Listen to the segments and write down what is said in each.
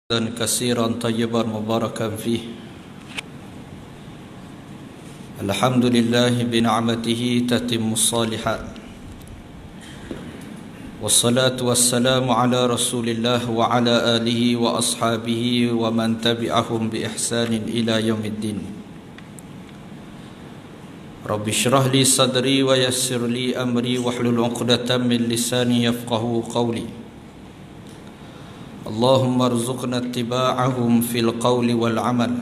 كثيرا طيبا مباركا فيه. الحمد لله بنعمته تتم الصالحات، والصلاة والسلام على رسول الله وعلى آله وأصحابه ومن تبعهم بإحسان إلى يوم الدين. رب اشرح لي صدري ويسر لي أمري واحلل عقدة من لساني يفقهوا قولي. اللهم ارزقنا اتباعهم في القول والعمل.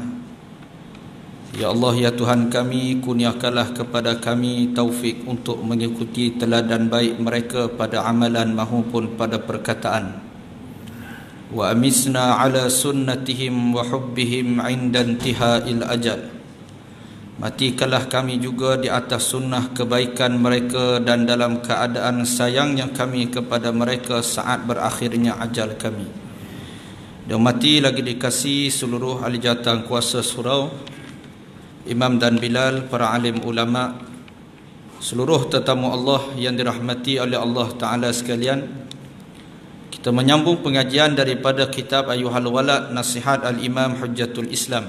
Ya Allah, ya Tuhan kami, kurniakanlah kepada kami taufik untuk mengikuti teladan baik mereka pada amalan maupun pada perkataan. Wa amisna ala sunnatihim wa hubbihim inda intiha'il ajal. Matikanlah kami juga di atas sunnah kebaikan mereka dan dalam keadaan sayangnya kami kepada mereka saat berakhirnya ajal kami. Dan mati lagi dikasih seluruh ahli jawatan kuasa surau, imam dan bilal, para alim ulama, seluruh tetamu Allah yang dirahmati oleh Allah Ta'ala sekalian. Kita menyambung pengajian daripada kitab Ayyuhal Walad, Nasihat Al-Imam Hujjatul Islam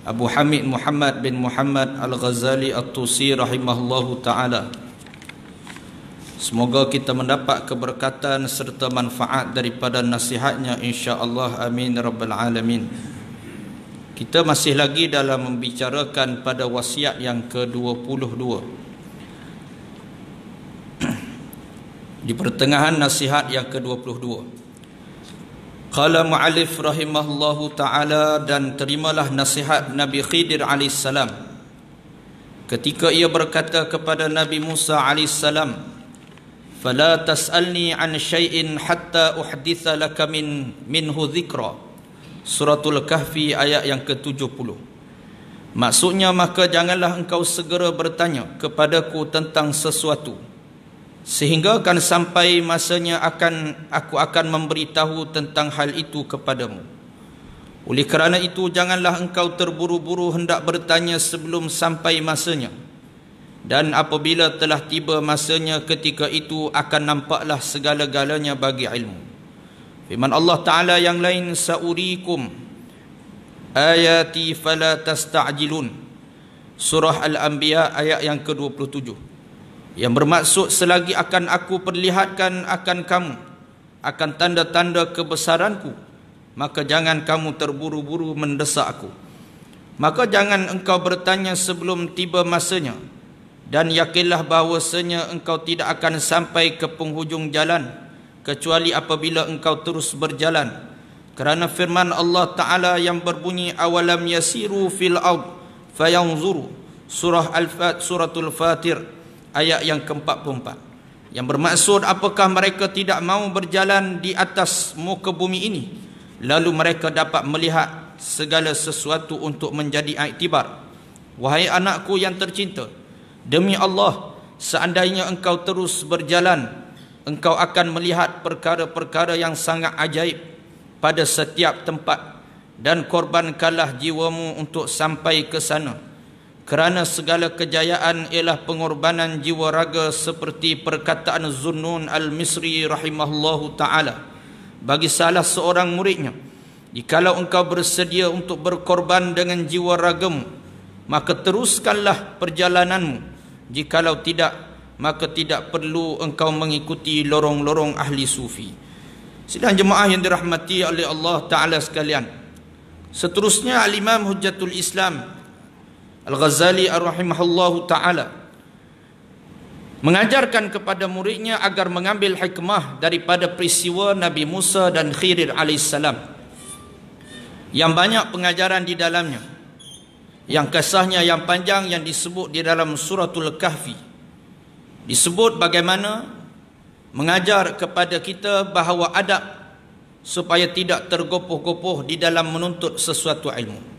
Abu Hamid Muhammad bin Muhammad Al-Ghazali At-Tusi rahimahullahu ta'ala. Semoga kita mendapat keberkatan serta manfaat daripada nasihatnya, insya-Allah, amin rabbal alamin. Kita masih lagi dalam membicarakan pada wasiat yang ke-22. Di pertengahan nasihat yang ke-22, qala mu'allif rahimahullahu ta'ala, dan terimalah nasihat Nabi Khidir alaihissalam ketika ia berkata kepada Nabi Musa alaihissalam, fala tas'alni an syai'in hatta uhditha laka minhu dhikra. Suratul Kahfi ayat yang ke-70. Maksudnya, maka janganlah engkau segera bertanya kepadaku tentang sesuatu sehingga akan sampai masanya aku akan memberitahu tentang hal itu kepadamu. Oleh kerana itu, janganlah engkau terburu-buru hendak bertanya sebelum sampai masanya. Dan apabila telah tiba masanya, ketika itu akan nampaklah segala-galanya bagi ilmu. Firman Allah Ta'ala yang lain, sa'urikum ayati fala tasta'jilun. Surah Al-Anbiya ayat yang ke-27, yang bermaksud, selagi akan aku perlihatkan akan kamu akan tanda-tanda kebesaranku, maka jangan kamu terburu-buru mendesak aku. Maka jangan engkau bertanya sebelum tiba masanya, dan yakinlah bahawasanya engkau tidak akan sampai ke penghujung jalan kecuali apabila engkau terus berjalan. Kerana firman Allah Ta'ala yang berbunyi, awalam yasiru fil ard fayanzuru. Suratul Fatir ayat yang ke-44, yang bermaksud, apakah mereka tidak mau berjalan di atas muka bumi ini, lalu mereka dapat melihat segala sesuatu untuk menjadi iktibar. Wahai anakku yang tercinta, demi Allah, seandainya engkau terus berjalan, engkau akan melihat perkara-perkara yang sangat ajaib pada setiap tempat, dan korbankanlah jiwamu untuk sampai ke sana. Kerana segala kejayaan ialah pengorbanan jiwa raga, seperti perkataan Zunnun Al-Misri rahimahullahu ta'ala bagi salah seorang muridnya, jikalau engkau bersedia untuk berkorban dengan jiwa ragamu, maka teruskanlah perjalananmu. Jikalau tidak, maka tidak perlu engkau mengikuti lorong-lorong ahli sufi. Sidang jemaah yang dirahmati oleh Allah Ta'ala sekalian, seterusnya Al-Imam Hujjatul Islam Al-Ghazali rahimahullahu ta'ala mengajarkan kepada muridnya agar mengambil hikmah daripada peristiwa Nabi Musa dan Khidir alaihissalam, yang banyak pengajaran di dalamnya, yang kisahnya yang panjang, yang disebut di dalam Suratul Kahfi. Disebut bagaimana mengajar kepada kita bahawa adab supaya tidak tergopoh-gopoh di dalam menuntut sesuatu ilmu.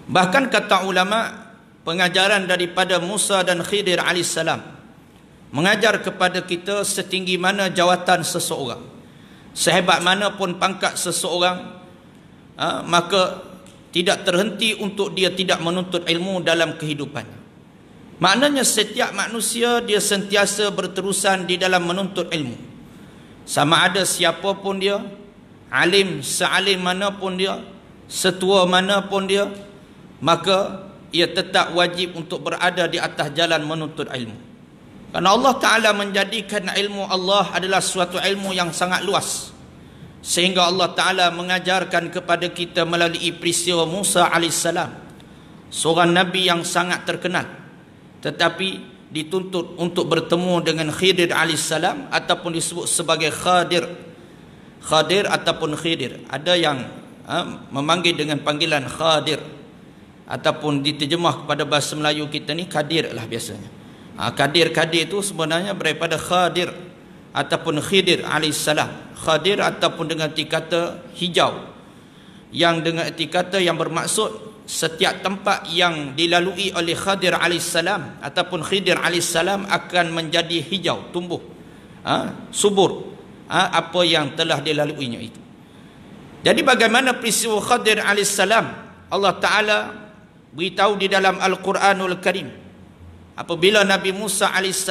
Bahkan kata ulama, pengajaran daripada Musa dan Khidir alaihissalam mengajar kepada kita setinggi mana jawatan seseorang, sehebat mana pun pangkat seseorang, maka tidak terhenti untuk dia tidak menuntut ilmu dalam kehidupannya. Maknanya setiap manusia dia sentiasa berterusan di dalam menuntut ilmu, sama ada siapa pun dia, alim sealim mana pun dia, setua mana pun dia, maka ia tetap wajib untuk berada di atas jalan menuntut ilmu. Karena Allah Ta'ala menjadikan ilmu Allah adalah suatu ilmu yang sangat luas, sehingga Allah Ta'ala mengajarkan kepada kita melalui peristiwa Musa AS, seorang Nabi yang sangat terkenal, tetapi dituntut untuk bertemu dengan Khidir AS, ataupun disebut sebagai Khadir ataupun Khidir. Ada yang memanggil dengan panggilan Khadir, ataupun diterjemah kepada bahasa Melayu kita ni Kadir lah biasanya. Kadir itu sebenarnya daripada Khadir ataupun Khidir AS. Khadir ataupun dengan erti kata hijau, yang dengan erti kata yang bermaksud setiap tempat yang dilalui oleh Khadir AS ataupun Khidir AS akan menjadi hijau, tumbuh, subur, apa yang telah dilaluinya itu. Jadi bagaimana peristiwa Khadir AS, Allah Ta'ala beritahu di dalam Al-Quranul Karim, apabila Nabi Musa AS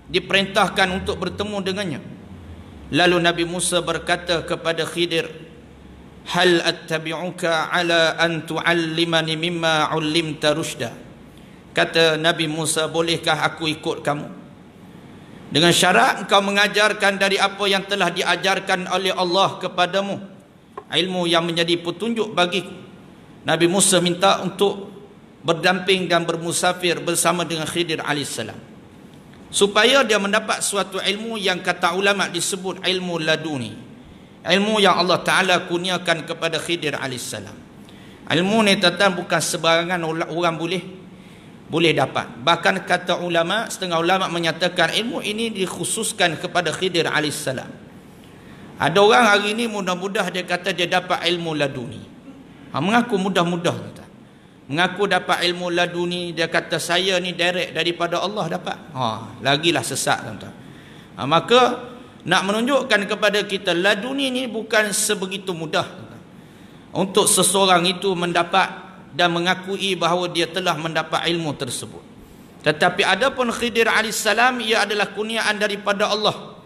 diperintahkan untuk bertemu dengannya, lalu Nabi Musa berkata kepada Khidir, hal attabi'uka ala an tu'allimani mimma 'ullimta rusyda. Kata Nabi Musa, bolehkah aku ikut kamu dengan syarat engkau mengajarkan dari apa yang telah diajarkan oleh Allah kepadamu, ilmu yang menjadi petunjuk bagiku. Nabi Musa minta untuk berdamping dan bermusafir bersama dengan Khidir AS, supaya dia mendapat suatu ilmu yang kata ulama disebut ilmu laduni, ilmu yang Allah Ta'ala kurniakan kepada Khidir AS. Ilmu ni tuan bukan sebarangan orang boleh dapat. Bahkan kata ulama, setengah ulama menyatakan ilmu ini dikhususkan kepada Khidir AS. Ada orang hari ini mudah-mudah dia kata dia dapat ilmu laduni. Mengaku mudah-mudah, mengaku dapat ilmu laduni, dia kata saya ni direct daripada Allah dapat. Lagilah sesat, tuan-tuan. Maka nak menunjukkan kepada kita laduni ni bukan sebegitu mudah untuk seseorang itu mendapat dan mengakui bahawa dia telah mendapat ilmu tersebut. Tetapi adapun Khidir AS, ia adalah kurniaan daripada Allah.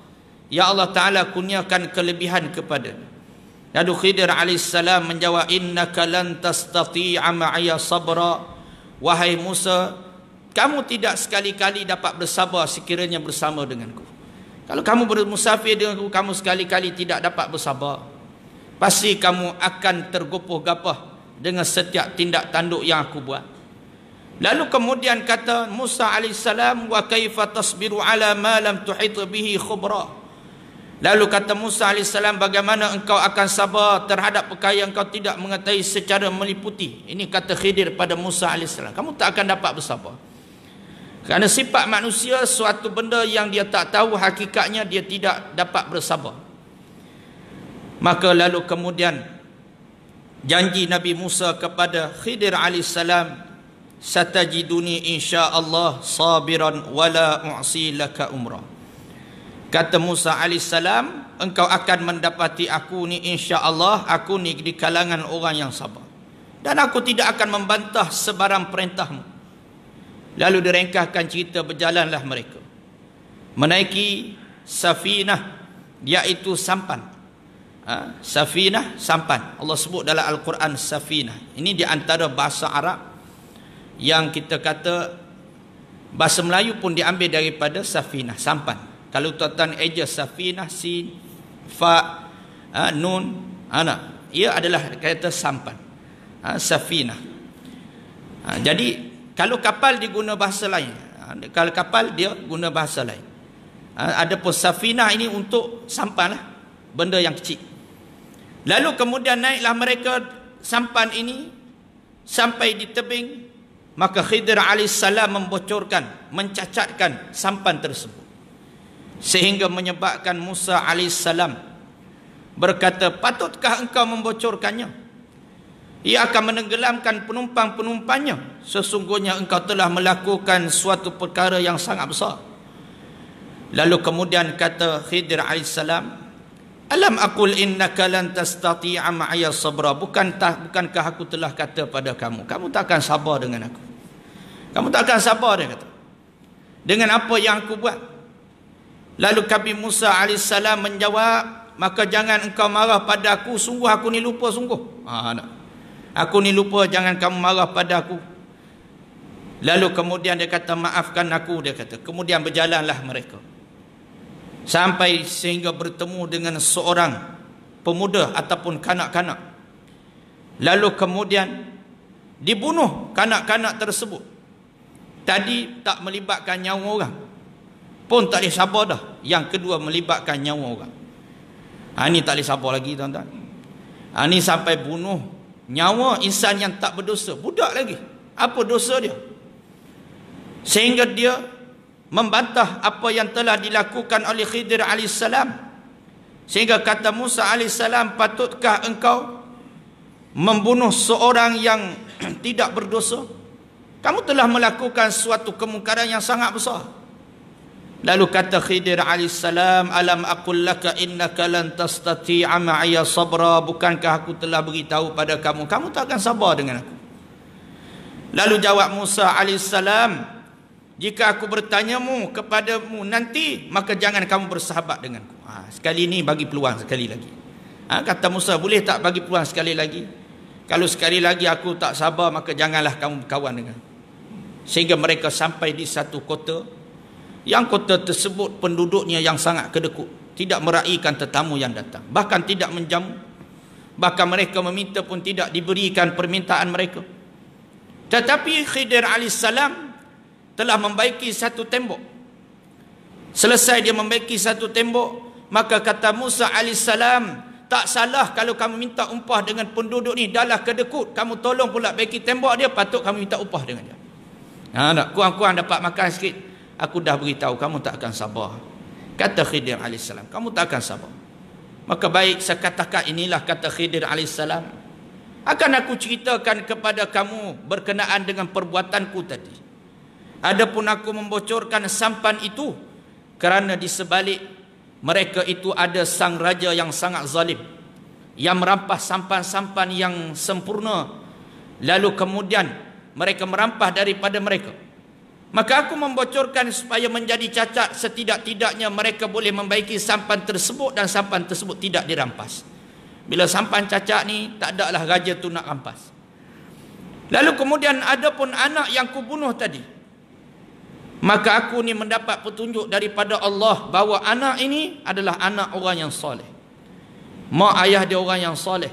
Ya Allah Ta'ala kurniakan kelebihan kepada. Lalu Khidir AS menjawab, innaka lan tastati'a ma'iya sabra. Wahai Musa, kamu tidak sekali-kali dapat bersabar sekiranya bersama denganku. Kalau kamu bermusafir denganku, kamu sekali-kali tidak dapat bersabar. Pasti kamu akan tergopoh-gapoh dengan setiap tindak tanduk yang aku buat. Lalu kemudian kata Musa AS, wa kaifa tasbiru ala ma lam tuhit bihi khubra. Lalu kata Musa AS, bagaimana engkau akan sabar terhadap perkara yang engkau tidak mengetahui secara meliputi. Ini kata Khidir pada Musa AS, kamu tak akan dapat bersabar. Kerana sifat manusia, suatu benda yang dia tak tahu hakikatnya, dia tidak dapat bersabar. Maka lalu kemudian janji Nabi Musa kepada Khidir AS, satajiduni insyaallah sabiran wala u'si laka umrah. Kata Musa AS, engkau akan mendapati aku ni insya-Allah, aku ni di kalangan orang yang sabar, dan aku tidak akan membantah sebarang perintahmu. Lalu direngkahkan cerita, berjalanlah mereka menaiki safinah, iaitu sampan. Safinah, sampan. Allah sebut dalam Al-Quran safinah. Ini di antara bahasa Arab yang kita kata bahasa Melayu pun diambil daripada safinah, sampan. Kalau tuan-tuan eja safinah, sin, fa, nun, ia adalah kata sampan, safinah. Jadi kalau kapal diguna bahasa lain, kalau kapal dia guna bahasa lain. Adapun safinah ini untuk sampan lah, benda yang kecil. Lalu kemudian naiklah mereka sampan ini sampai di tebing. Maka Khidir AS membocorkan, mencacatkan sampan tersebut, sehingga menyebabkan Musa AS berkata, patutkah engkau membocorkannya? Ia akan menenggelamkan penumpang-penumpangnya. Sesungguhnya engkau telah melakukan suatu perkara yang sangat besar. Lalu kemudian kata Khidir AS, alam aqul innaka lan tastati'a ma'iya sabra. Bukankah aku telah kata pada kamu, kamu tak akan sabar dengan aku. Kamu tak akan sabar, dia kata, dengan apa yang aku buat. Lalu Nabi Musa AS menjawab, maka jangan engkau marah pada aku, sungguh aku ni lupa sungguh. Aku ni lupa, jangan kamu marah pada aku. Lalu kemudian dia kata, maafkan aku, dia kata. Kemudian berjalanlah mereka sampai sehingga bertemu dengan seorang pemuda ataupun kanak-kanak. Lalu kemudian dibunuh kanak-kanak tersebut. Tadi tak melibatkan nyawa orang, pun tak boleh sabar dah. Yang kedua melibatkan nyawa orang. Ini tak boleh sabar lagi, tuan-tuan. Ini sampai bunuh nyawa insan yang tak berdosa, budak lagi. Apa dosa dia? Sehingga dia membantah apa yang telah dilakukan oleh Khidir AS. Sehingga kata Musa AS, patutkah engkau membunuh seorang yang tidak berdosa? Kamu telah melakukan suatu kemungkaran yang sangat besar. Lalu kata Khidir AS, alam aqul laka innaka lan tastati'a ma'iya sabra, bukankah aku telah beritahu pada kamu, kamu tak akan sabar dengan aku? Lalu jawab Musa AS, jika aku bertanyamu kepadamu nanti, maka jangan kamu bersahabat denganku. Sekali ini bagi peluang sekali lagi. Kata Musa, boleh tak bagi peluang sekali lagi? Kalau sekali lagi aku tak sabar, maka janganlah kamu berkawan dengan. Sehingga mereka sampai di satu kota, yang kota tersebut penduduknya yang sangat kedekut, tidak meraihkan tetamu yang datang, bahkan tidak menjamu. Bahkan mereka meminta pun tidak diberikan permintaan mereka. Tetapi Khidir AS telah membaiki satu tembok. Selesai dia membaiki satu tembok, maka kata Musa AS, tak salah kalau kamu minta upah dengan penduduk ni, dah lah kedekut, kamu tolong pula baiki tembok dia, patut kamu minta upah dengan dia. Tak, kurang-kurang dapat makan sikit. Aku dah beritahu, kamu tak akan sabar. Kata Khidir AS, kamu tak akan sabar. Maka baik, saya katakan inilah kata Khidir AS, akan aku ceritakan kepada kamu berkenaan dengan perbuatanku tadi. Adapun aku membocorkan sampan itu kerana di sebalik mereka itu ada sang raja yang sangat zalim, yang merampas sampan-sampan yang sempurna, lalu kemudian mereka merampas daripada mereka. Maka aku membocorkan supaya menjadi cacat, setidak-tidaknya mereka boleh membaiki sampan tersebut dan sampan tersebut tidak dirampas. Bila sampan cacat ni, tak adalah raja tu nak rampas. Lalu kemudian ada pun anak yang kubunuh tadi, maka aku ni mendapat petunjuk daripada Allah bahawa anak ini adalah anak orang yang soleh. Mak ayah dia orang yang soleh,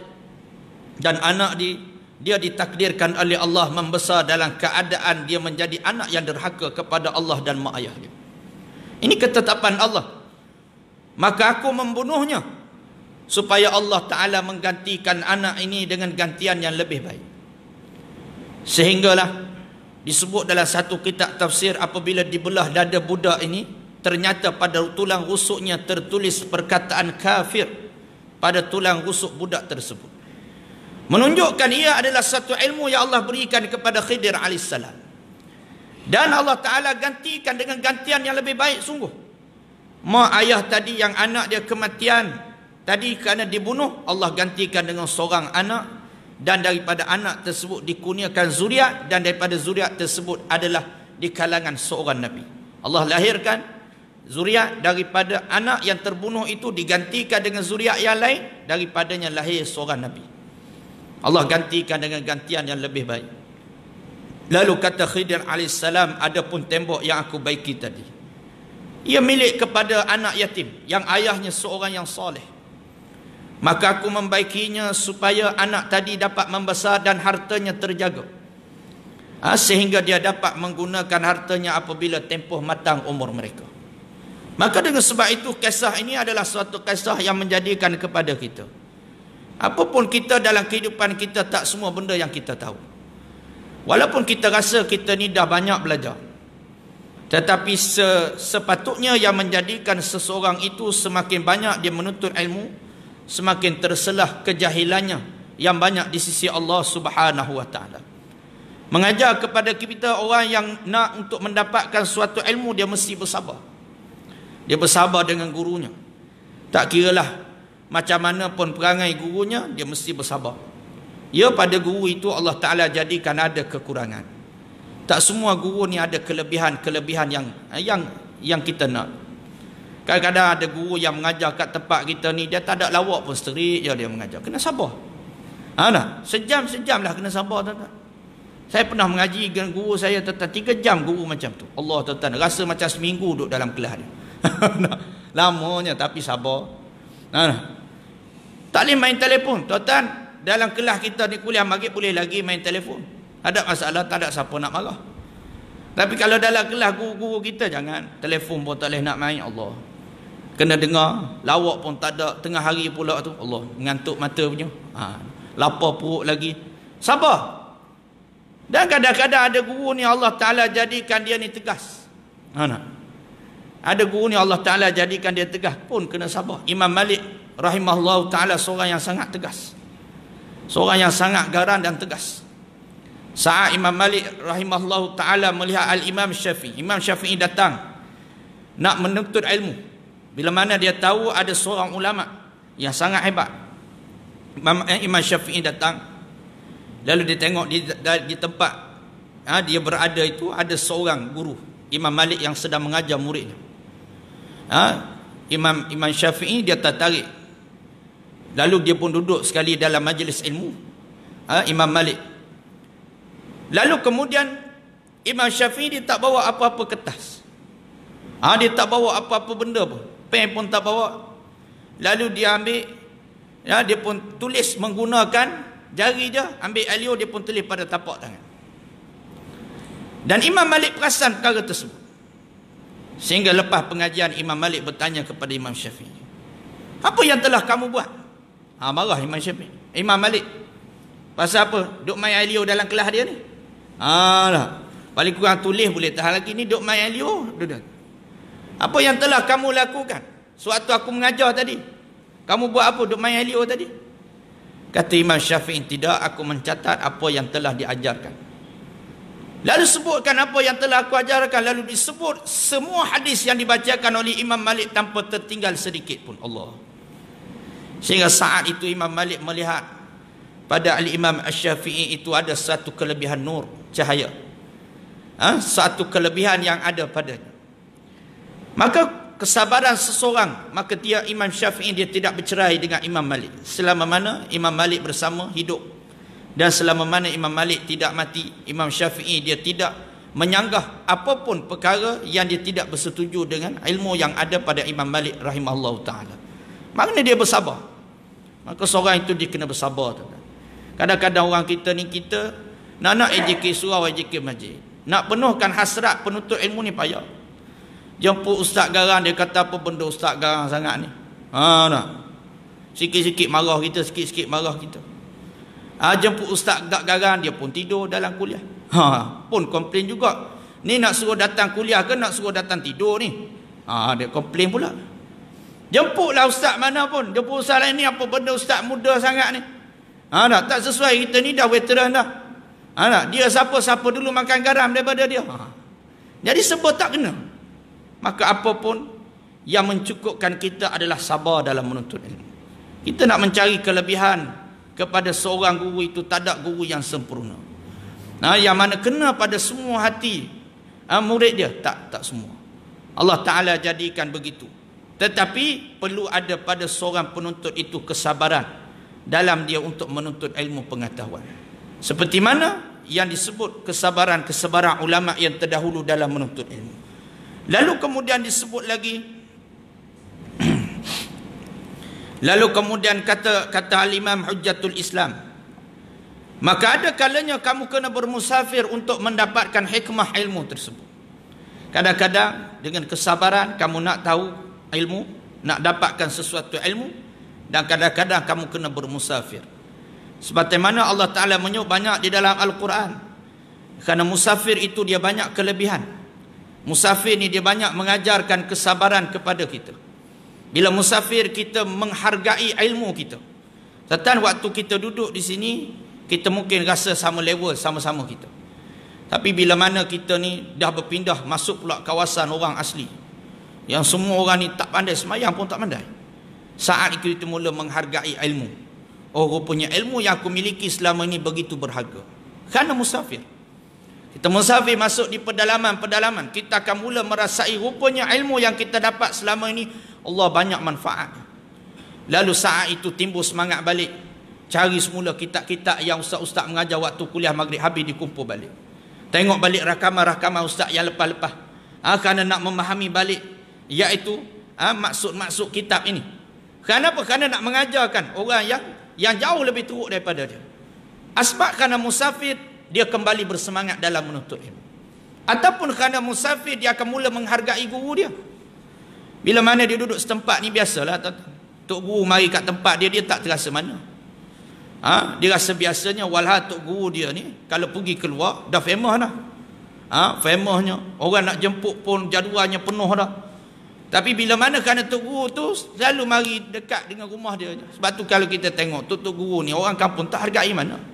dan anak dia ditakdirkan oleh Allah membesar dalam keadaan dia menjadi anak yang derhaka kepada Allah dan mak ayah dia. Ini ketetapan Allah. Maka aku membunuhnya supaya Allah Ta'ala menggantikan anak ini dengan gantian yang lebih baik. Sehinggalah disebut dalam satu kitab tafsir, apabila dibelah dada budak ini, ternyata pada tulang rusuknya tertulis perkataan kafir pada tulang rusuk budak tersebut. Menunjukkan ia adalah satu ilmu yang Allah berikan kepada Khidir AS. Dan Allah Ta'ala gantikan dengan gantian yang lebih baik sungguh. Mak ayah tadi yang anak dia kematian tadi kerana dibunuh, Allah gantikan dengan seorang anak, dan daripada anak tersebut dikurniakan zuriat, dan daripada zuriat tersebut adalah di kalangan seorang Nabi. Allah lahirkan zuriat daripada anak yang terbunuh itu, digantikan dengan zuriat yang lain, daripadanya lahir seorang Nabi. Allah gantikan dengan gantian yang lebih baik. Lalu kata Khidir AS, adapun tembok yang aku baiki tadi, ia milik kepada anak yatim yang ayahnya seorang yang soleh. Maka aku membaikinya supaya anak tadi dapat membesar dan hartanya terjaga, sehingga dia dapat menggunakan hartanya apabila tempoh matang umur mereka. Maka dengan sebab itu, kisah ini adalah suatu kisah yang menjadikan kepada kita, apapun kita dalam kehidupan kita, tak semua benda yang kita tahu. Walaupun kita rasa kita ni dah banyak belajar, tetapi sepatutnya yang menjadikan seseorang itu semakin banyak dia menuntut ilmu, semakin terselah kejahilannya yang banyak di sisi Allah Subhanahu wa Ta'ala. Mengajar kepada kita, orang yang nak untuk mendapatkan suatu ilmu, dia mesti bersabar. Dia bersabar dengan gurunya. Tak kiralah macam mana pun perangai gurunya, dia mesti bersabar. Ya, pada guru itu Allah Ta'ala jadikan ada kekurangan. Tak semua guru ni ada kelebihan-kelebihan yang kita nak. Kadang-kadang ada guru yang mengajar kat tempat kita ni, dia tak ada lawak pun, serik je dia mengajar. Kena sabar. Sejam-sejam lah kena sabar, tuan-tuan. Saya pernah mengaji dengan guru saya, tuan-tuan, 3 jam guru macam tu. Allah, tuan-tuan, rasa macam seminggu duduk dalam kelas dia. Lamanya tapi sabar. Tak boleh main telefon, tuan-tuan. Dalam kelas kita ni kuliah maghrib boleh lagi main telefon. Ada masalah, tak ada siapa nak marah. Tapi kalau dalam kelas guru-guru kita, jangan. Telefon pun tak boleh nak main, Allah. Kena dengar, lawak pun tak ada. Tengah hari pula tu, Allah, mengantuk mata punya. Lapar perut lagi. Sabar. Dan kadang-kadang ada guru ni Allah Ta'ala jadikan dia ni tegas. Ada guru ni Allah Ta'ala jadikan dia tegas, pun kena sabar. Imam Malik rahimahullah Ta'ala seorang yang sangat tegas. Seorang yang sangat garang dan tegas. Saat Imam Malik rahimahullah Ta'ala melihat Al-Imam Syafi'i. Imam Syafi'i datang nak menuntut ilmu. Bila mana dia tahu ada seorang ulama yang sangat hebat. Imam Syafi'i datang. Lalu dia tengok di tempat dia berada itu, ada seorang guru Imam Malik yang sedang mengajar muridnya. Imam Syafi'i dia tertarik. Lalu dia pun duduk sekali dalam majlis ilmu Imam Malik. Lalu kemudian Imam Syafi'i dia tak bawa apa-apa kertas. Dia tak bawa apa-apa benda pun. Pen pun tak bawa. Lalu dia ambil, dia pun tulis menggunakan jari je, ambil alio, dia pun tulis pada tapak tangan. Dan Imam Malik perasan perkara tersebut. Sehingga lepas pengajian Imam Malik bertanya kepada Imam Syafi'i, apa yang telah kamu buat? Marah Imam Malik. Pasal apa? Duk main alio dalam kelas dia ni. Paling kurang tulis boleh tahan lagi, ni duk main alio. Apa yang telah kamu lakukan sewaktu aku mengajar tadi? Kamu buat apa? Duk main alio tadi? Kata Imam Syafi'i, tidak, aku mencatat apa yang telah diajarkan. Lalu sebutkan apa yang telah aku ajarkan. Lalu disebut semua hadis yang dibacakan oleh Imam Malik tanpa tertinggal sedikit pun. Allah. Sehingga saat itu Imam Malik melihat pada Al-Imam Asy-Syafi'i itu ada satu kelebihan nur, cahaya. Satu kelebihan yang ada padanya. Maka kesabaran seseorang, maka dia Imam Syafi'i dia tidak bercerai dengan Imam Malik. Selama mana Imam Malik bersama hidup. Dan selama mana Imam Malik tidak mati, Imam Syafi'i dia tidak menyanggah apapun perkara yang dia tidak bersetuju dengan ilmu yang ada pada Imam Malik rahimahullah ta'ala. Maknanya dia bersabar. Maka seorang itu dia kena bersabar. Kadang-kadang orang kita ni, kita nak AJK surau, AJK masjid. Nak penuhkan hasrat penuntut ilmu ni payah. Jemput ustaz garang, dia kata apa benda ustaz garang sangat ni. Nak. Sikit-sikit marah kita, sikit-sikit marah kita. Jemput ustaz tak garang, dia pun tidur dalam kuliah. Pun komplain juga. Ni nak suruh datang kuliah ke nak suruh datang tidur ni? Dia komplain pula. Jemputlah ustaz mana pun. Jemput ustaz lain ni, apa benda ustaz muda sangat ni. Tak sesuai, kita ni dah veteran dah. Dia siapa-siapa dulu makan garam daripada dia. Jadi sebab tak kena. Maka apapun yang mencukupkan kita adalah sabar dalam menuntut ilmu. Kita nak mencari kelebihan kepada seorang guru itu, tak ada guru yang sempurna. Yang mana kena pada semua hati murid dia, tak semua. Allah Ta'ala jadikan begitu. Tetapi perlu ada pada seorang penuntut itu kesabaran dalam dia untuk menuntut ilmu pengetahuan. Seperti mana yang disebut kesabaran ulama yang terdahulu dalam menuntut ilmu. Lalu kemudian disebut lagi, lalu kemudian kata Al-Imam Hujjatul Islam, maka ada kalanya kamu kena bermusafir untuk mendapatkan hikmah ilmu tersebut. Kadang-kadang dengan kesabaran kamu nak tahu ilmu, nak dapatkan sesuatu ilmu, dan kadang-kadang kamu kena bermusafir. Sebagaimana Allah Ta'ala menyebut banyak di dalam Al-Quran. Kerana musafir itu dia banyak kelebihan. Musafir ni dia banyak mengajarkan kesabaran kepada kita. Bila musafir, kita menghargai ilmu kita. Setan waktu kita duduk di sini, kita mungkin rasa sama level, sama-sama kita. Tapi bila mana kita ni dah berpindah masuk pula kawasan orang asli, yang semua orang ni tak pandai semayang pun tak pandai, saat itu kita mula menghargai ilmu. Rupanya ilmu yang aku miliki selama ini begitu berharga. Kerana musafir. Kita musafir masuk di pedalaman-pedalaman, kita akan mula merasai rupanya ilmu yang kita dapat selama ini Allah banyak manfaat. Lalu saat itu timbul semangat balik, cari semula kitab-kitab yang ustaz-ustaz mengajar waktu kuliah maghrib habis dikumpul balik. Tengok balik rakaman-rakaman ustaz yang lepas-lepas. Kerana nak memahami balik, iaitu maksud-maksud kitab ini. Kenapa? Kerana nak mengajarkan orang yang jauh lebih teruk daripada dia. Asbab kerana musafir dia kembali bersemangat dalam menuntut ilmu. Ataupun kerana musafir dia akan mula menghargai guru dia. Bila mana dia duduk setempat ni biasalah, tok guru mari kat tempat dia tak terasa mana. Dia rasa biasanya walha tok guru dia ni kalau pergi keluar dah famous dah. Famousnya orang nak jemput pun jadualnya penuh dah. Tapi bila mana kerana tok guru tu selalu mari dekat dengan rumah dia. Sebab tu kalau kita tengok tok guru ni orang kampung tak hargai mana.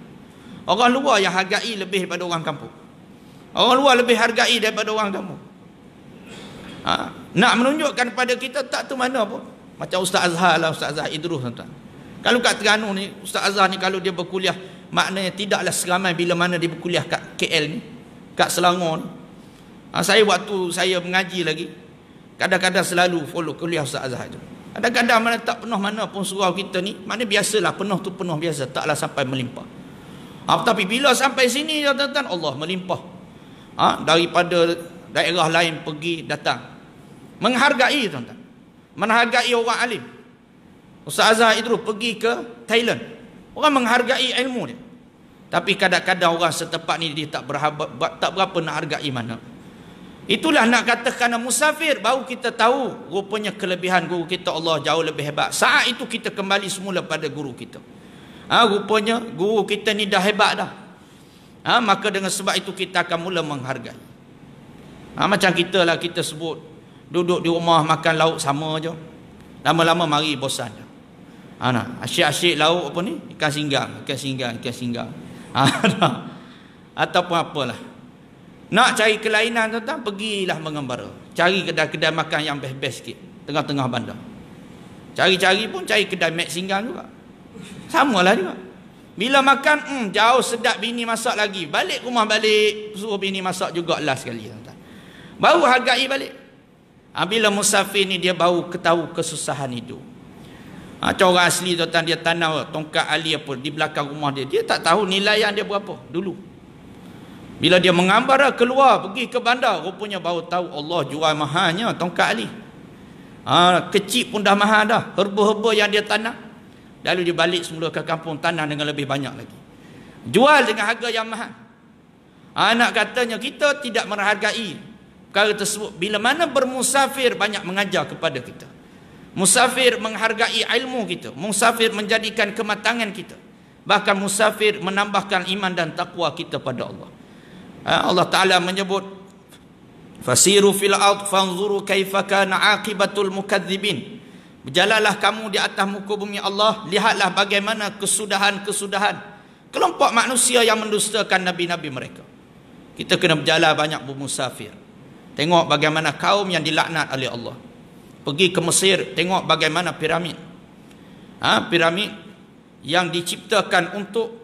Orang luar yang hargai lebih daripada orang kampung. Orang luar lebih hargai daripada orang kampung. Nak menunjukkan kepada kita tak tu mana pun. Macam Ustaz Azhar lah, Ustaz Azhar Idrus tuan. Kalau kat Terengganu ni, Ustaz Azhar ni kalau dia berkuliah, maknanya tidaklah seramai bila mana dia berkuliah kat KL ni, kat Selangor ni. Saya waktu saya mengaji lagi, kadang-kadang selalu follow kuliah Ustaz Azhar tu. Kadang-kadang mana tak penuh mana pun surau kita ni, mana biasalah penuh tu penuh biasa, taklah sampai melimpah. Tapi bila sampai sini tuan-tuan, Allah melimpah. Daripada daerah lain pergi datang. Menghargai tuan-tuan. Menghargai orang alim. Ustaz Azhar itu pergi ke Thailand. Orang menghargai ilmu dia. Tapi kadang-kadang orang setempat ni dia tak berapa nak hargai mana. Itulah nak katakan musafir baru kita tahu rupanya kelebihan guru kita Allah jauh lebih hebat. Saat itu kita kembali semula pada guru kita. Rupanya guru kita ni dah hebat dah. Maka dengan sebab itu kita akan mula menghargai. Macam kita lah, kita sebut duduk di rumah makan lauk sama je. Lama-lama mari bosan je. Asyik-asyik lauk apa ni? Ikan singgang. Ataupun apalah. Nak cari kelainan tuan-tuan, pergilah mengembara. Cari kedai-kedai makan yang best-best sikit tengah-tengah bandar. Cari-cari pun cari kedai mek singgang juga. Samalah juga. Bila makan, jauh sedap bini masak lagi. Balik rumah balik, suruh bini masak juga last sekali. Baru hargai balik. Bila musafir ni dia baru ketahu kesusahan hidup. Macam orang asli tuan-tuan, dia tanam tongkat ali apa di belakang rumah dia. Dia tak tahu nilaian dia berapa dulu. Bila dia mengambara keluar pergi ke bandar, rupanya baru tahu Allah jual mahalnya tongkat ali. Kecil pun dah mahal dah. Herba-herba yang dia tanam. Lalu dia balik semula ke kampung tanah dengan lebih banyak lagi. Jual dengan harga yang mahal. Anak katanya kita tidak menghargai perkara tersebut. Bila mana bermusafir banyak mengajar kepada kita. Musafir menghargai ilmu kita. Musafir menjadikan kematangan kita. Bahkan musafir menambahkan iman dan taqwa kita pada Allah. Allah Ta'ala menyebut fasiru fil ard fanzuru kaifa kana aqibatul mukadzibin. Berjalanlah kamu di atas muka bumi Allah, lihatlah bagaimana kesudahan-kesudahan kelompok manusia yang mendustakan nabi-nabi mereka. Kita kena berjalan banyak bermusafir. Tengok bagaimana kaum yang dilaknat oleh Allah. Pergi ke Mesir, tengok bagaimana piramid. Piramid yang diciptakan untuk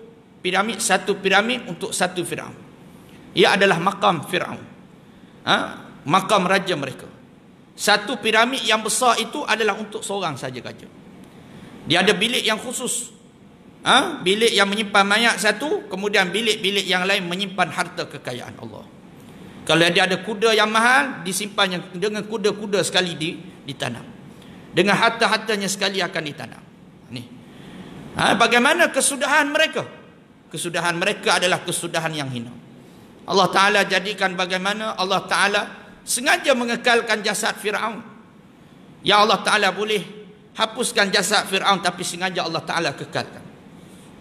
satu piramid untuk satu Firaun. Ia adalah makam Firaun. Makam raja mereka. Satu piramid yang besar itu adalah untuk seorang saja raja. Dia ada bilik yang khusus. Bilik yang menyimpan mayat satu, kemudian bilik-bilik yang lain menyimpan harta kekayaan Allah. Kalau dia ada kuda yang mahal, disimpannya dengan kuda-kuda sekali ditanam. Dengan harta-hartanya sekali akan ditanam. Ni. Bagaimana kesudahan mereka? Kesudahan mereka adalah kesudahan yang hina. Allah Ta'ala jadikan bagaimana Allah Ta'ala sengaja mengekalkan jasad Fir'aun. Ya Allah Ta'ala boleh hapuskan jasad Fir'aun, tapi sengaja Allah Ta'ala kekalkan.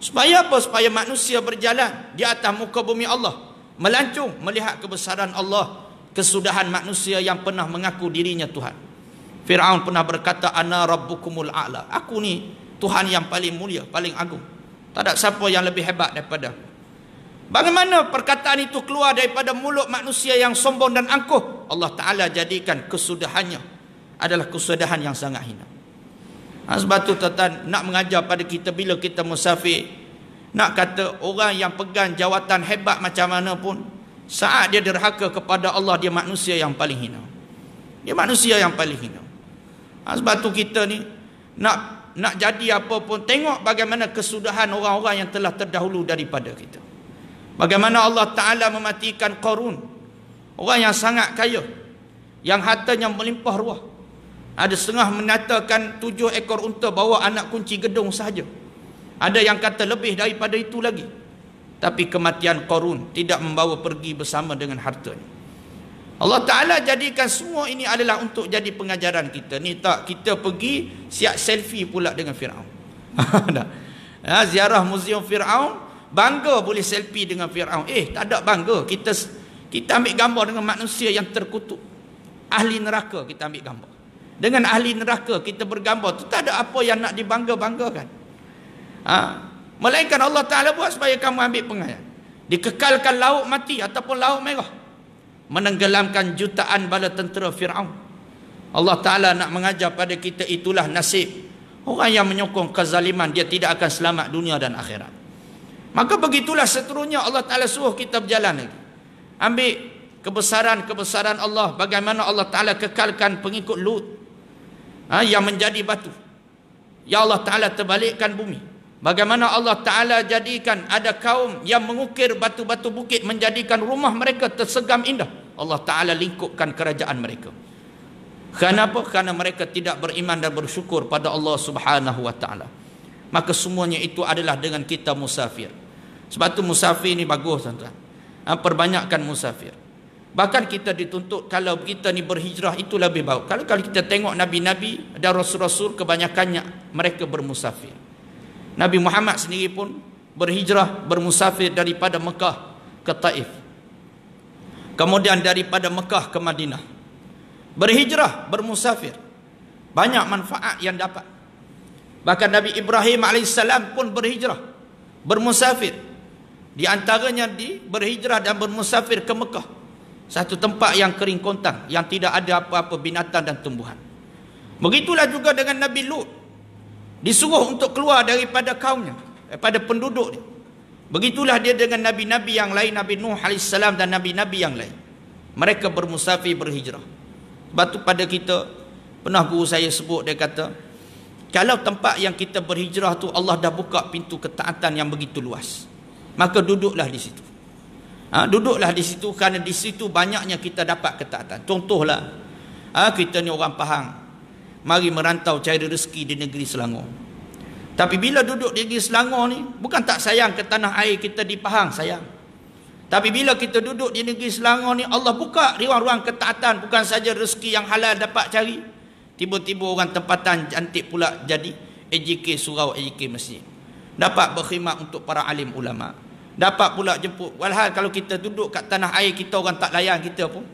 Supaya apa? Supaya manusia berjalan di atas muka bumi Allah, melancung melihat kebesaran Allah, kesudahan manusia yang pernah mengaku dirinya Tuhan. Fir'aun pernah berkata, Ana Rabbukumul A'la. Aku ni Tuhan yang paling mulia, paling agung. Tak ada siapa yang lebih hebat daripada aku. Bagaimana perkataan itu keluar daripada mulut manusia yang sombong dan angkuh? Allah Ta'ala jadikan kesudahannya adalah kesudahan yang sangat hina. Sebab tu tuan-tuan, nak mengajar pada kita bila kita musafir, nak kata orang yang pegang jawatan hebat macam mana pun, Saat dia derhaka kepada Allah, dia manusia yang paling hina. Dia manusia yang paling hina. Sebab tu kita ni nak jadi apa pun, tengok bagaimana kesudahan orang-orang yang telah terdahulu daripada kita. Bagaimana Allah Ta'ala mematikan Qarun, orang yang sangat kaya, yang hartanya melimpah ruah. Ada setengah menyatakan 7 ekor unta bawa anak kunci gedung sahaja. Ada yang kata lebih daripada itu lagi. Tapi kematian Qarun tidak membawa pergi bersama dengan hartanya. Allah Ta'ala jadikan semua ini adalah untuk jadi pengajaran kita. Ni tak, kita pergi siap selfie pula dengan Fir'aun. Ziarah muzium Fir'aun, bangga boleh selfie dengan Fir'aun. Tak ada bangga. Kita ambil gambar dengan manusia yang terkutuk. Ahli neraka kita ambil gambar. Dengan ahli neraka kita bergambar. Itu tak ada apa yang nak dibangga-banggakan. Melainkan Allah Ta'ala buat supaya kamu ambil pengajaran. Dikekalkan laut mati ataupun laut merah, menenggelamkan jutaan bala tentera Fir'aun. Allah Ta'ala nak mengajar pada kita, itulah nasib orang yang menyokong kezaliman, dia tidak akan selamat dunia dan akhirat. Maka begitulah seterusnya Allah Ta'ala suruh kita berjalan lagi. Ambil kebesaran-kebesaran Allah. Bagaimana Allah Ta'ala kekalkan pengikut Lut yang menjadi batu. Ya Allah Ta'ala terbalikkan bumi. Bagaimana Allah Ta'ala jadikan ada kaum yang mengukir batu-batu bukit, menjadikan rumah mereka tersegam indah. Allah Ta'ala lingkupkan kerajaan mereka. Kenapa? Kerana mereka tidak beriman dan bersyukur pada Allah Subhanahu Wa Ta'ala. Maka semuanya itu adalah dengan kita musafir. Sebab tu musafir ni bagus, tuan-tuan. Perbanyakkan musafir. Bahkan kita dituntut kalau kita ni berhijrah itu lebih baik. Kalau kita tengok Nabi-Nabi dan Rasul-Rasul, kebanyakannya mereka bermusafir. Nabi Muhammad sendiri pun berhijrah, bermusafir daripada Mekah ke Taif. Kemudian daripada Mekah ke Madinah. Berhijrah, bermusafir. Banyak manfaat yang dapat. Bahkan Nabi Ibrahim AS pun berhijrah, bermusafir. Di antaranya berhijrah dan bermusafir ke Mekah. Satu tempat yang kering kontang, yang tidak ada apa-apa binatang dan tumbuhan. Begitulah juga dengan Nabi Lut. Disuruh untuk keluar daripada kaumnya, daripada penduduk dia. Begitulah dia dengan Nabi-Nabi yang lain, Nabi Nuh AS dan Nabi-Nabi yang lain. Mereka bermusafir, berhijrah. Sebab tu pada kita, pernah guru saya sebut, dia kata, kalau tempat yang kita berhijrah tu Allah dah buka pintu ketaatan yang begitu luas, maka duduklah di situ. Duduklah di situ, kerana di situ banyaknya kita dapat ketaatan. Contohlah, kita ni orang Pahang, mari merantau cari rezeki di negeri Selangor. Tapi bila duduk di negeri Selangor ni, bukan tak sayang ke tanah air kita di Pahang, sayang. Tapi bila kita duduk di negeri Selangor ni, Allah buka ruang-ruang ketaatan. Bukan saja rezeki yang halal dapat cari, tiba-tiba orang tempatan cantik pula jadi AJK surau, AJK masjid. Dapat berkhidmat untuk para alim ulama. Dapat pula jemput. Walhal kalau kita duduk kat tanah air, kita orang tak layan kita pun.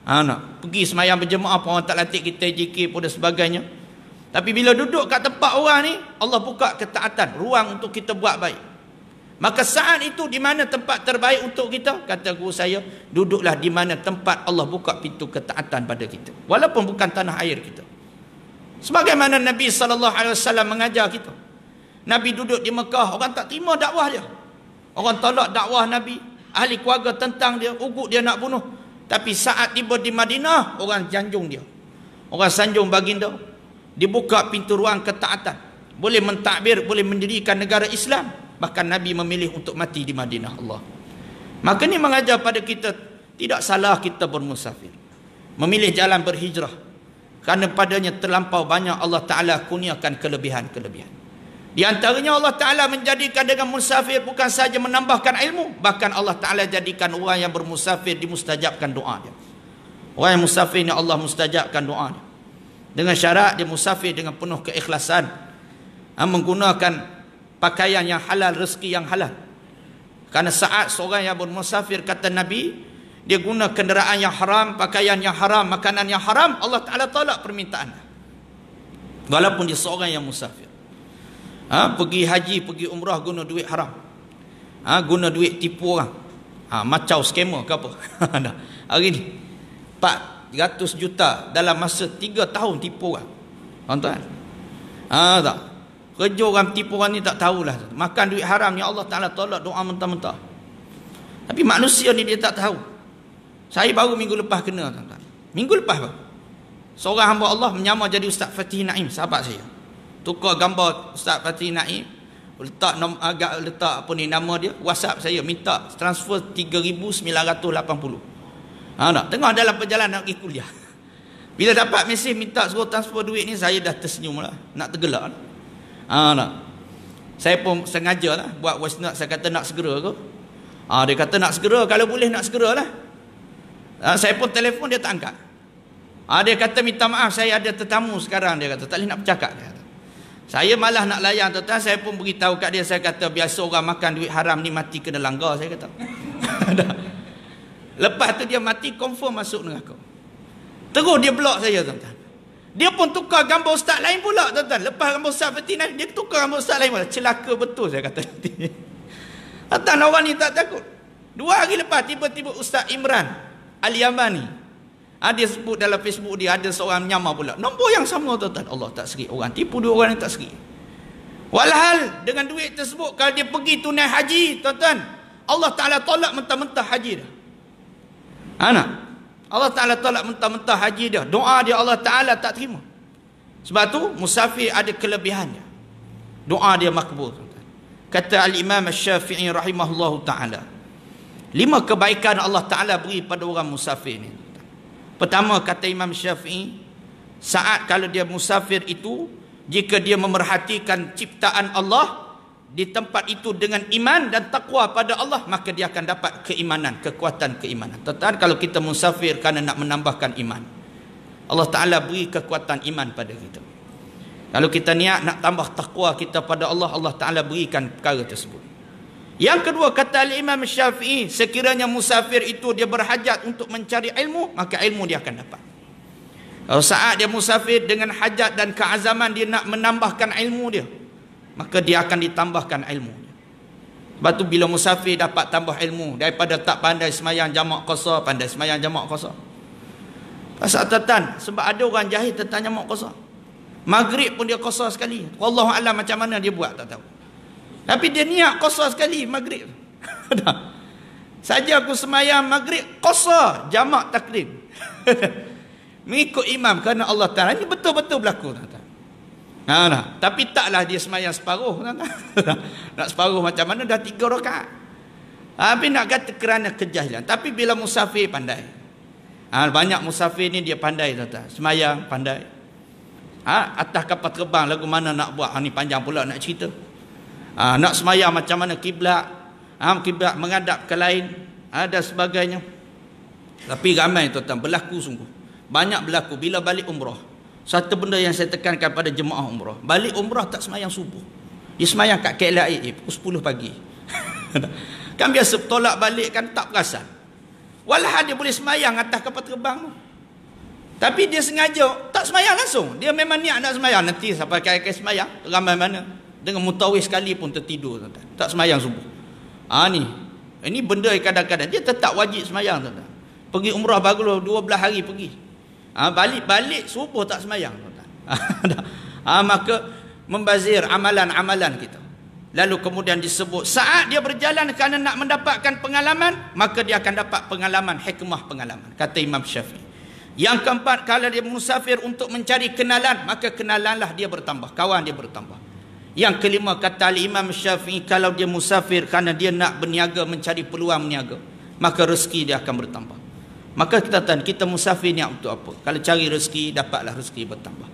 Nak pergi semayang berjemaah pun orang tak latih kita, AJK pun dan sebagainya. Tapi bila duduk kat tempat orang ni, Allah buka ketaatan, ruang untuk kita buat baik. Maka saat itu di mana tempat terbaik untuk kita? Kata guru saya, duduklah di mana tempat Allah buka pintu ketaatan pada kita, walaupun bukan tanah air kita. Sebagaimana Nabi SAW mengajar kita. Nabi duduk di Mekah, orang tak terima dakwah dia. Orang tolak dakwah Nabi, ahli keluarga tentang dia, ugut dia nak bunuh. Tapi saat tiba di Madinah, orang janjung dia, orang sanjung baginda. Dibuka pintu ruang ketaatan, boleh mentadbir, boleh mendirikan negara Islam. Bahkan Nabi memilih untuk mati di Madinah. Allah. Maka ini mengajar pada kita, tidak salah kita bermusafir, memilih jalan berhijrah, kerana padanya terlampau banyak Allah Ta'ala kurniakan kelebihan-kelebihan. Di antaranya Allah Ta'ala menjadikan dengan musafir bukan saja menambahkan ilmu, bahkan Allah Ta'ala jadikan orang yang bermusafir dimustajabkan doa dia. Orang yang musafir ni Allah mustajabkan doa dia, dengan syarat dia musafir dengan penuh keikhlasan, menggunakan pakaian yang halal, rezeki yang halal. Karena saat seorang yang bermusafir, kata Nabi, dia guna kenderaan yang haram, pakaian yang haram, makanan yang haram, Allah Ta'ala tolak permintaan, walaupun dia seorang yang musafir. Pergi haji, pergi umrah guna duit haram, guna duit tipu orang, macau skamer ke apa. Hari ni 400 juta dalam masa 3 tahun tipu orang, tuan-tuan. Tak, kerja orang tipu orang ni tak tahulah. Makan duit haram ni Allah Ta'ala tolak doa mentah-mentah. Tapi manusia ni dia tak tahu. Saya baru minggu lepas kena, tuan-tuan. Minggu lepas baru. Seorang hamba Allah menyamar jadi Ustaz Fatih Naim, sahabat saya. Tukar gambar Ustaz Fatih Naim, letak apa ni nama dia, WhatsApp saya, minta transfer 3,980. Nak tengok dalam perjalanan nak pergi kuliah. Bila dapat mesej minta suruh transfer duit ni, saya dah tersenyum lah, nak tergelak lah. Nak. Saya pun sengaja lah buat voice note, saya kata nak segera ke? Dia kata nak segera, kalau boleh nak segera lah. Saya pun telefon, dia tak angkat. Dia kata minta maaf, saya ada tetamu sekarang, dia kata tak boleh nak bercakap, dia kata. Saya malah nak layan, tuan-tuan. Saya pun beritahu kat dia, saya kata biasa orang makan duit haram ni mati kena langgar, saya kata. Lepas tu dia mati, confirm masuk neraka. Terus dia block saya, tuan-tuan. Dia pun tukar gambar ustaz lain pula, tuan-tuan. Lepas gambar Ustaz Fatih Naim, dia tukar gambar ustaz lain pula. Celaka betul, saya kata. Tuan-tuan, orang ni tak takut. 2 hari lepas, tiba-tiba Ustaz Imran Al-Yamani, dia sebut dalam Facebook dia, ada seorang menyamar pula. Nombor yang sama, tuan-tuan. Allah tak seri. Orang tipu dua orang yang tak seri. Walhal dengan duit tersebut, kalau dia pergi tunai haji, tuan-tuan, Allah Ta'ala tolak mentah-mentah haji dah. Anak, Allah Ta'ala tolak mentah-mentah haji dia. Doa dia Allah Ta'ala tak terima. Sebab tu musafir ada kelebihannya. Doa dia makbul, tuan-tuan. Kata Al-Imam Asy-Syafi'i rahimahullahu ta'ala, 5 kebaikan Allah Ta'ala beri pada orang musafir ni. Pertama, kata Imam Syafi'i, saat kalau dia musafir itu, jika dia memerhatikan ciptaan Allah di tempat itu dengan iman dan takwa pada Allah, maka dia akan dapat keimanan, kekuatan keimanan. Tetapi kalau kita musafir kerana nak menambahkan iman, Allah Ta'ala beri kekuatan iman pada kita. Kalau kita niat nak tambah takwa kita pada Allah, Allah Ta'ala berikan perkara tersebut. Yang kedua, kata Imam Syafi'i, sekiranya musafir itu dia berhajat untuk mencari ilmu, maka ilmu dia akan dapat. Kalau saat dia musafir dengan hajat dan keazaman dia nak menambahkan ilmu dia, maka dia akan ditambahkan ilmu dia. Sebab tu bila musafir dapat tambah ilmu, daripada tak pandai semayang jamak qasar, pandai semayang jamak qasar. Pasal tuan, sebab ada orang jahil tentang jamak qasar. Maghrib pun dia qasar sekali. Wallahu a'lam macam mana dia buat, tak tahu. Tapi dia niat qasar sekali maghrib. Saja aku semayang maghrib qasar, jamak takdim. Mengikut imam kerana Allah Ta'ala. Ini betul-betul berlaku, tuan-tuan. Tapi taklah dia semayang separuh, tuan-tuan. Nak separuh macam mana, dah 3 rakaat. Tapi nak kata kerana kejahilan. Tapi bila musafir pandai. Banyak musafir ni dia pandai, tuan-tuan. Semayang pandai. Atas kapal terbang lagu mana nak buat. Ni panjang pula nak cerita. Nak semayang macam mana kiblat, kiblat menghadap ke lain, dan sebagainya. Tapi ramai, tuan-tuan, berlaku sungguh. Banyak berlaku bila balik umrah. Satu benda yang saya tekankan pada jemaah umrah, balik umrah tak semayang subuh. Dia semayang kat KLIA pukul 10 pagi. Kan biasa tolak balik kan tak perasan. Walhal dia boleh semayang atas kapal terbang tu. Tapi dia sengaja tak semayang langsung. Dia memang niat nak semayang. Nanti sampai kaya-kaya semayang, ramai mana. Dengan mutawih sekali pun tertidur, tuan-tuan. Tak semayang subuh. Ini benda yang kadang-kadang dia tetap wajib semayang, tuan-tuan. Pergi umrah baru 12 hari pergi. Balik subuh tak semayang, tuan-tuan. Maka membazir amalan-amalan kita. Lalu kemudian disebut saat dia berjalan kerana nak mendapatkan pengalaman, maka dia akan dapat pengalaman, hikmah pengalaman, kata Imam Syafi'i. Yang keempat, kalau dia musafir untuk mencari kenalan, maka kenalanlah dia bertambah, kawan dia bertambah. Yang kelima, kata Imam Syafi'i, kalau dia musafir kerana dia nak berniaga, mencari peluang berniaga, maka rezeki dia akan bertambah. Maka kita musafir ni untuk apa? Kalau cari rezeki, dapatlah rezeki bertambah.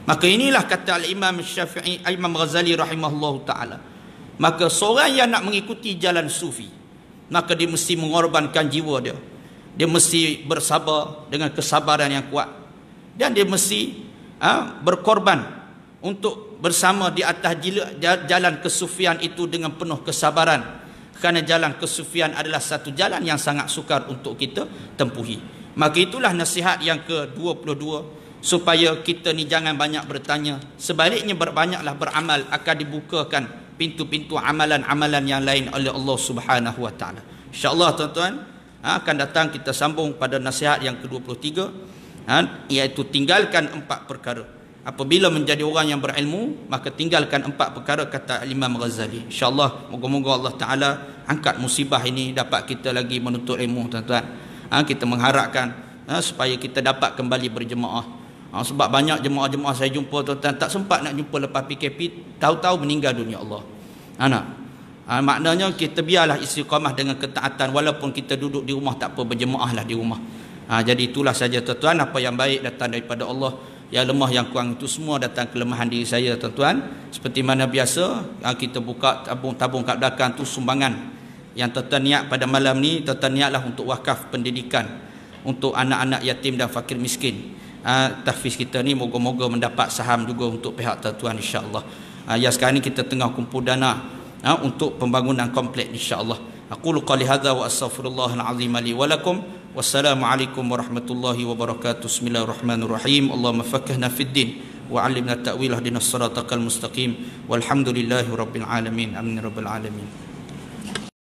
Maka inilah kata Imam Syafi'i, Imam Ghazali rahimahullahu ta'ala. Maka seorang yang nak mengikuti jalan sufi, maka dia mesti mengorbankan jiwa dia. Dia mesti bersabar dengan kesabaran yang kuat. Dan dia mesti berkorban untuk bersama di atas jalan kesufian itu dengan penuh kesabaran. Kerana jalan kesufian adalah satu jalan yang sangat sukar untuk kita tempuhi. Maka itulah nasihat yang ke-22, supaya kita ni jangan banyak bertanya, sebaliknya berbanyaklah beramal, akan dibukakan pintu-pintu amalan-amalan yang lain oleh Allah Subhanahu wa taala. Insya-Allah, tuan-tuan, akan datang kita sambung pada nasihat yang ke-23, iaitu tinggalkan 4 perkara. apabila menjadi orang yang berilmu, maka tinggalkan 4 perkara, kata Imam Ghazali. InsyaAllah, moga-moga Allah Ta'ala angkat musibah ini, dapat kita lagi menuntut ilmu, tuan-tuan. Kita mengharapkan supaya kita dapat kembali berjemaah. Sebab banyak jemaah-jemaah saya jumpa, tuan-tuan, tak sempat nak jumpa lepas PKP, tahu-tahu meninggal dunia Allah. Maknanya kita biarlah istiqamah dengan ketaatan, walaupun kita duduk di rumah tak apa, berjemaahlah di rumah. Jadi itulah saja, tuan-tuan, apa yang baik datang daripada Allah, yang lemah yang kurang itu semua datang kelemahan diri saya, tuan-tuan. Seperti mana biasa, kita buka tabung kat belakang tu sumbangan yang tuan-tuan niat pada malam ni. Tuan-tuan niatlah untuk wakaf pendidikan untuk anak-anak yatim dan fakir miskin. Tahfiz kita ni moga-moga mendapat saham juga untuk pihak tuan-tuan, insya-Allah. Yang sekarang ni kita tengah kumpul dana untuk pembangunan komplek, insya-Allah. Aqulu qali hadza wa astaghfirullahal azim li wa lakum. Wassalamualaikum warahmatullahi wabarakatuh. Bismillahirrahmanirrahim. Allahumma faqqihna fid din wa 'allimna ta'wil, ihdinas siratal mustaqim. Walhamdulillahi rabbil alamin. Amin rabbil alamin.